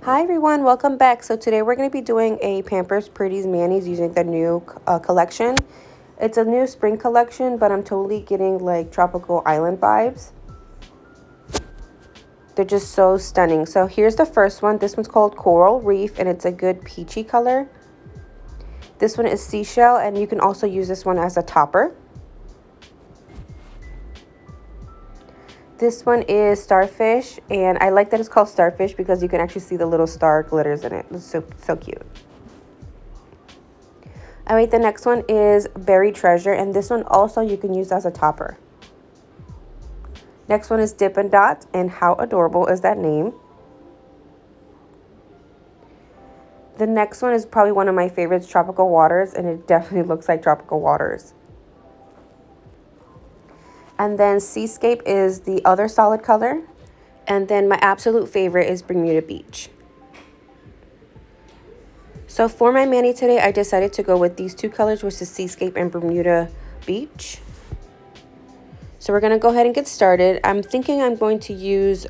Hi everyone, welcome back. So today we're going to be doing a Pampers Pretties Manis using the new collection. It's a new spring collection, but I'm totally getting like tropical island vibes. They're just so stunning. So here's the first one. This one's called Coral Reef and it's a good peachy color. This one is Seashell and you can also use this one as a topper. This one is Starfish, and I like that it's called Starfish because you can actually see the little star glitters in it. It's so cute. All right, the next one is Berry Treasure, and this one also you can use as a topper. Next one is Dippin' Dot, and how adorable is that name? The next one is probably one of my favorites, Tropical Waters, and it definitely looks like Tropical Waters. And then Seascape is the other solid color. And then my absolute favorite is Bermuda Beach. So for my mani today, I decided to go with these two colors, which is Seascape and Bermuda Beach. So we're going to go ahead and get started. I'm thinking I'm going to use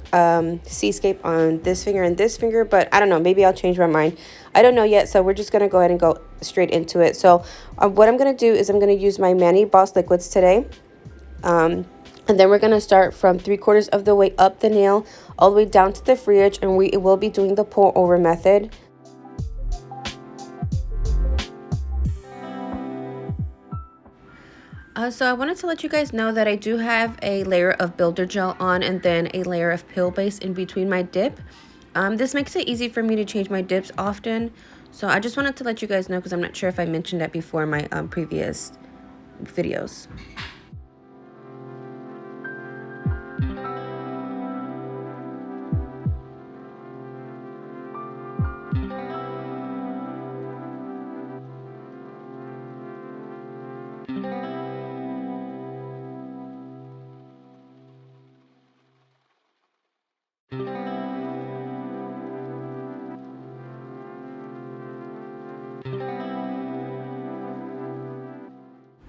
Seascape on this finger and this finger, but I don't know. Maybe I'll change my mind. I don't know yet, so we're just going to go ahead and go straight into it. So what I'm going to do is I'm going to use my Mani Boss liquids today. And then we're going to start from 3/4 of the way up the nail all the way down to the free edge, and we will be doing the pour over method. So I wanted to let you guys know that I do have a layer of builder gel on and then a layer of pill base in between my dip. This makes it easy for me to change my dips often. So I just wanted to let you guys know because I'm not sure if I mentioned that before in my previous videos.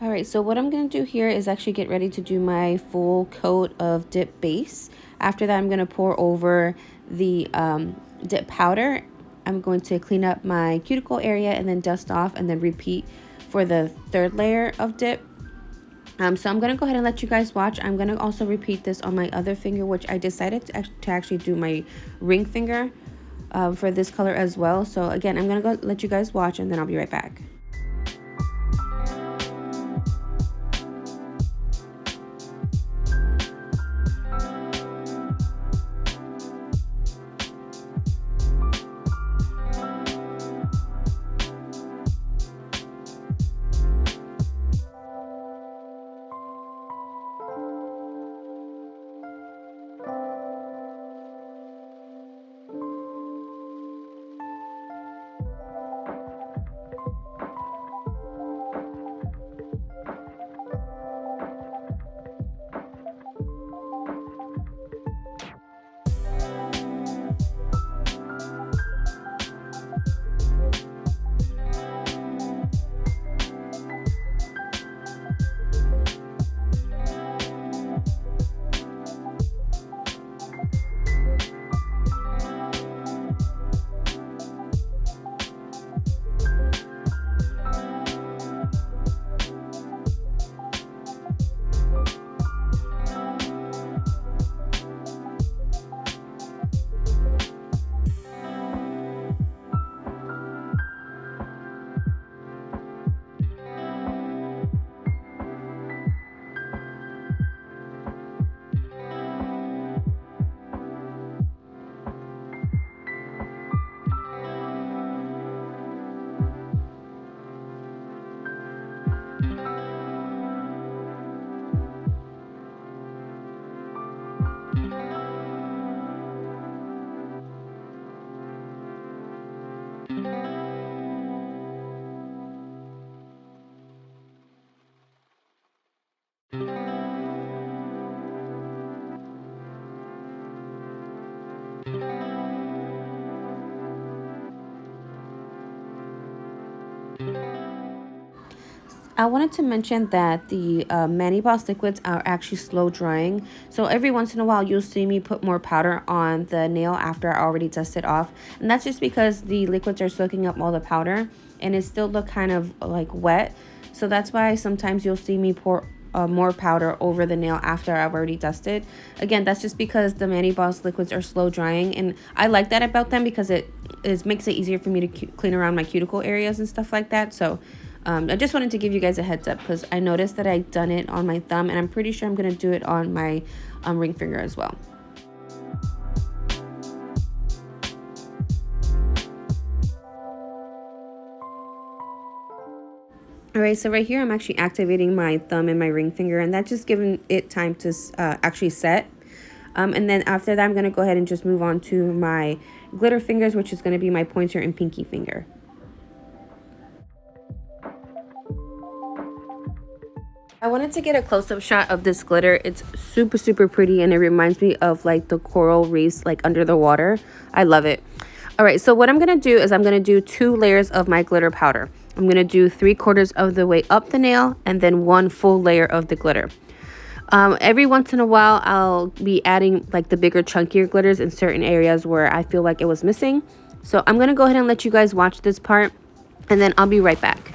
All right, so what I'm going to do here is actually get ready to do my full coat of dip base. After that, I'm going to pour over the dip powder. I'm going to clean up my cuticle area and then dust off and then repeat for the third layer of dip. So I'm going to go ahead and let you guys watch. I'm going to also repeat this on my other finger, which I decided to actually do my ring finger for this color as well. So again, I'm going to go let you guys watch and then I'll be right back. I wanted to mention that the Mani Boss liquids are actually slow drying. So every once in a while, you'll see me put more powder on the nail after I already dusted off. And that's just because the liquids are soaking up all the powder and it still look kind of like wet. So that's why sometimes you'll see me pour more powder over the nail after I've already dusted. Again, that's just because the Mani Boss liquids are slow drying. And I like that about them because it makes it easier for me to clean around my cuticle areas and stuff like that. So I just wanted to give you guys a heads up because I noticed that I've done it on my thumb and I'm pretty sure I'm going to do it on my ring finger as well. Alright, so right here I'm actually activating my thumb and my ring finger, and that's just giving it time to actually set. And then after that I'm going to go ahead and just move on to my glitter fingers, which is going to be my pointer and pinky finger. I wanted to get a close-up shot of this glitter. It's super pretty and it reminds me of like the coral reefs like under the water. I love it. All right, so what I'm going to do is I'm going to do 2 layers of my glitter powder. I'm going to do 3/4 of the way up the nail and then 1 full layer of the glitter. Every once in a while, I'll be adding like the bigger, chunkier glitters in certain areas where I feel like it was missing. So I'm going to go ahead and let you guys watch this part and then I'll be right back.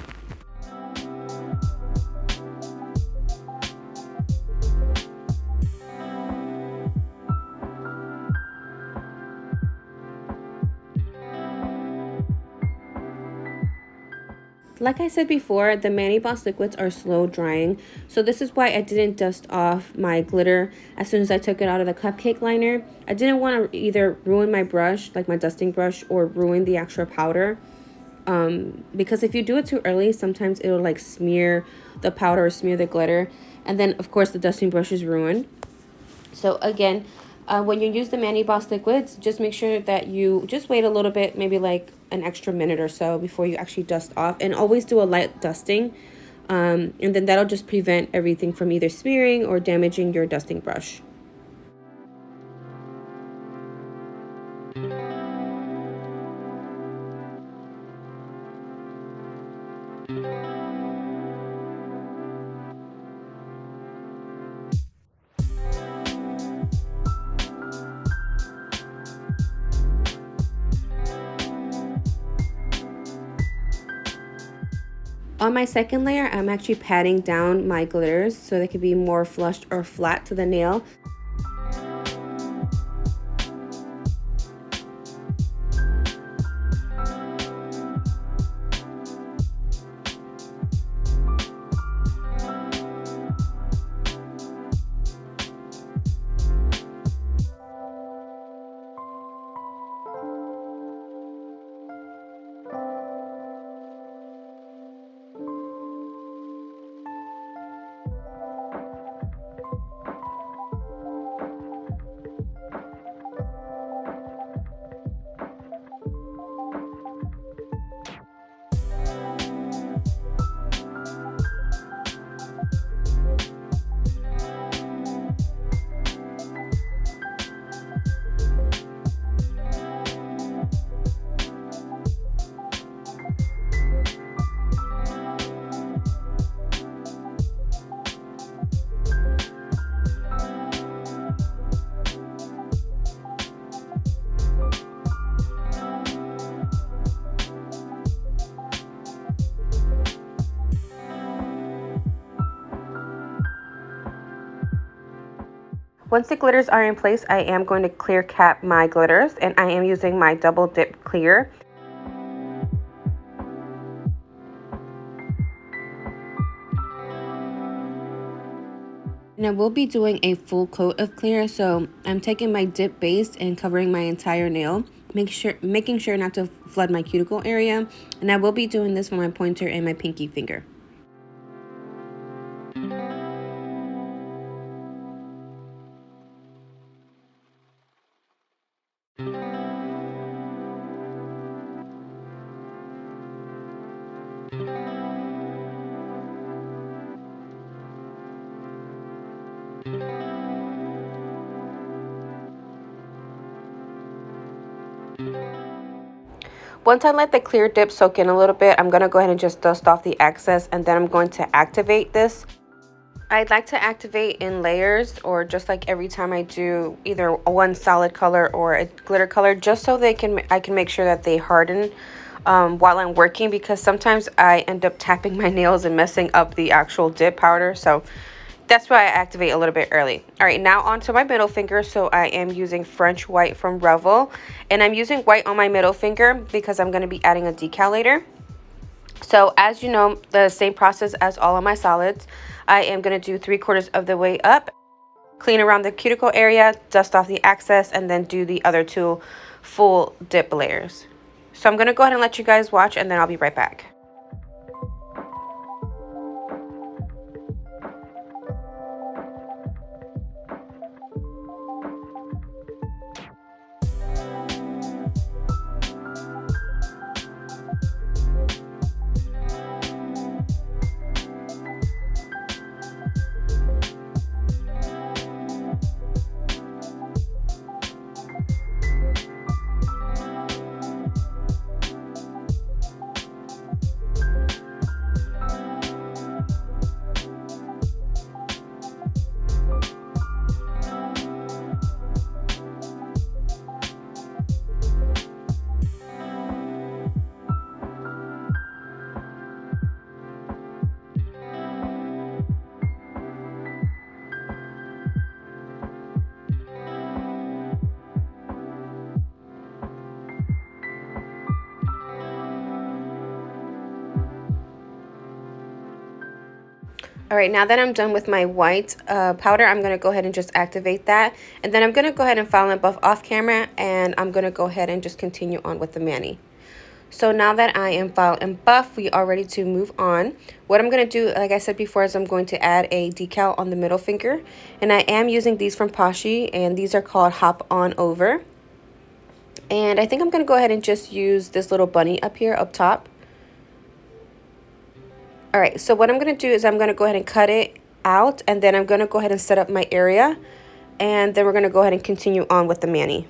Like I said before, the Mani Boss liquids are slow drying, so this is why I didn't dust off my glitter as soon as I took it out of the cupcake liner. I didn't want to either ruin my brush, like my dusting brush, or ruin the extra powder. Because if you do it too early, sometimes it'll like smear the powder or smear the glitter, and then of course the dusting brush is ruined. So again, when you use the Mani Boss liquids, just make sure that you just wait a little bit, maybe like an extra minute or so before you actually dust off, and always do a light dusting. And then that'll just prevent everything from either smearing or damaging your dusting brush. On my second layer, I'm actually patting down my glitters so they can be more flushed or flat to the nail. Once the glitters are in place, I am going to clear cap my glitters, and I am using my double dip clear. And I will be doing a full coat of clear, so I'm taking my dip base and covering my entire nail, making sure not to flood my cuticle area. And I will be doing this for my pointer and my pinky finger. Once I let the clear dip soak in a little bit, I'm going to go ahead and just dust off the excess, and then I'm going to activate this. I'd like to activate in layers, or just like every time I do either one solid color or a glitter color, just so I can make sure that they harden while I'm working, because sometimes I end up tapping my nails and messing up the actual dip powder. So that's why I activate a little bit early. All right, now onto my middle finger. So I am using French white from Revel, and I'm using white on my middle finger because I'm going to be adding a decal later. So as you know, the same process as all of my solids. I am going to do 3/4 of the way up, clean around the cuticle area, dust off the excess, and then do the other 2 full dip layers. So I'm going to go ahead and let you guys watch, and then I'll be right back. All right, now that I'm done with my white powder, I'm going to go ahead and just activate that. And then I'm going to go ahead and file and buff off camera, and I'm going to go ahead and just continue on with the mani. So now that I am file and buff, we are ready to move on. What I'm going to do, like I said before, is I'm going to add a decal on the middle finger. And I am using these from Poshy, and these are called Hop On Over. And I think I'm going to go ahead and just use this little bunny up here, up top. All right, so what I'm going to do is I'm going to go ahead and cut it out, and then I'm going to go ahead and set up my area, and then we're going to go ahead and continue on with the mani.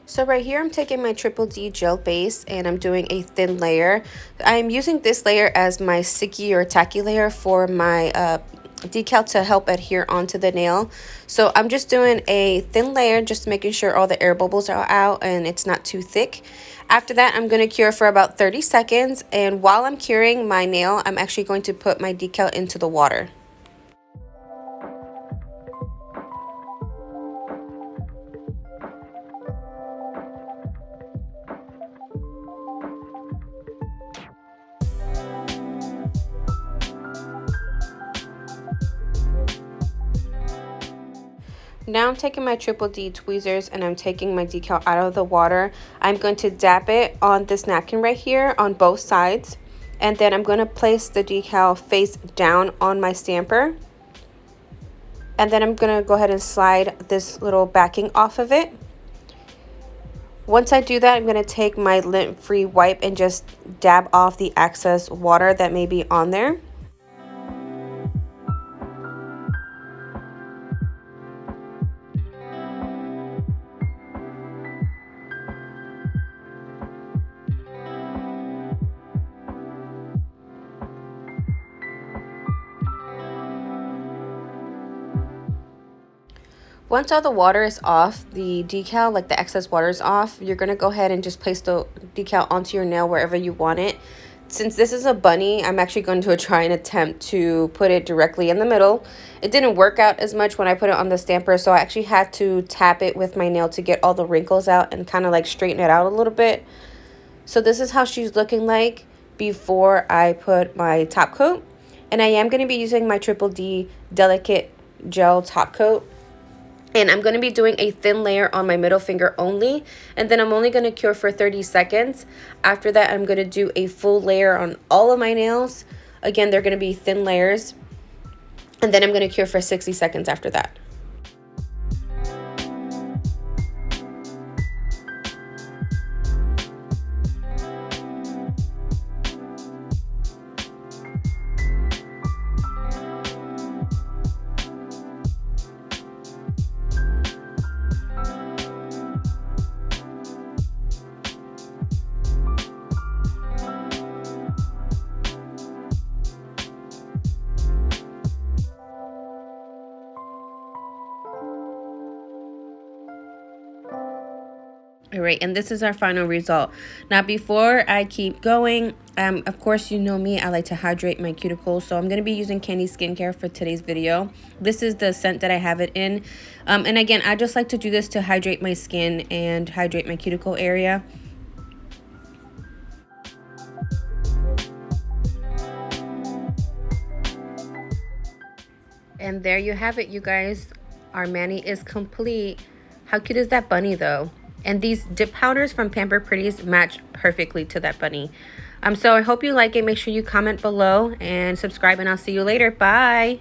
So right here, I'm taking my Triple D gel base, and I'm doing a thin layer. I'm using this layer as my sticky or tacky layer for my decal to help adhere onto the nail. So I'm just doing a thin layer, just making sure all the air bubbles are out and it's not too thick. After that, I'm going to cure for about 30 seconds. And while I'm curing my nail, I'm actually going to put my decal into the water. Now I'm taking my Triple D tweezers, and I'm taking my decal out of the water. I'm going to dab it on this napkin right here on both sides. And then I'm going to place the decal face down on my stamper. And then I'm going to go ahead and slide this little backing off of it. Once I do that, I'm going to take my lint-free wipe and just dab off the excess water that may be on there. Once all the water is off the decal, like the excess water is off, you're going to go ahead and just place the decal onto your nail wherever you want it. Since this is a bunny, I'm actually going to try and attempt to put it directly in the middle. It didn't work out as much when I put it on the stamper, so I actually had to tap it with my nail to get all the wrinkles out and kind of like straighten it out a little bit. So this is how she's looking like before I put my top coat. And I am going to be using my Triple D Delicate Gel Top Coat. And I'm going to be doing a thin layer on my middle finger only. And then I'm only going to cure for 30 seconds. After that, I'm going to do a full layer on all of my nails. Again, they're going to be thin layers. And then I'm going to cure for 60 seconds after that. All right, and this is our final result. Now, before I keep going, of course, you know me, I like to hydrate my cuticles. So I'm going to be using Candy Skincare for today's video. This is the scent that I have it in. And again, I just like to do this to hydrate my skin and hydrate my cuticle area. And there you have it, you guys. Our mani is complete. How cute is that bunny, though? And these dip powders from Pampered Pretties match perfectly to that bunny. So I hope you like it. Make sure you comment below and subscribe, and I'll see you later. Bye.